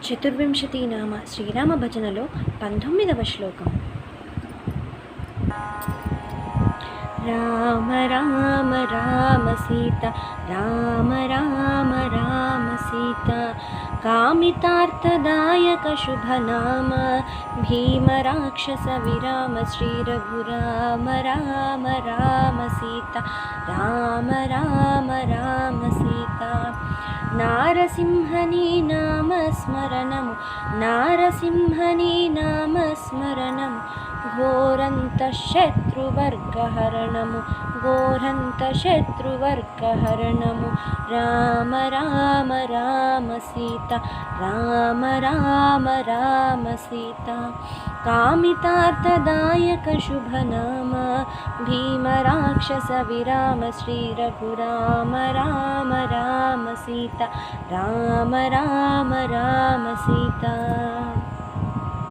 చతుర్వింశతి నామ శ్రీరామ భజనలో 19వ శ్లోకం. రామ రామ రామ సీత, రామ రామ రామ సీత, కామితార్థదాయక శుభనామ, భీమ రాక్షస విరామ శ్రీ రఘురామ రామ రామ సీత, రామ రామ రామ సీత. నారసింహని నామ స్మరణము, నారసింహని నామ స్మరణము, ఘోరంత శత్రువర్గహరణము, ఘోరంత శత్రువర్గహరణము. రామ రామ రామ సీత, రామ రామ రామ సీత, కామితార్థదాయక శుభనామ, భీమ రాక్షస విరామ శ్రీ రఘురామ రామ రామ సీత, రామ రామ రామ సీత.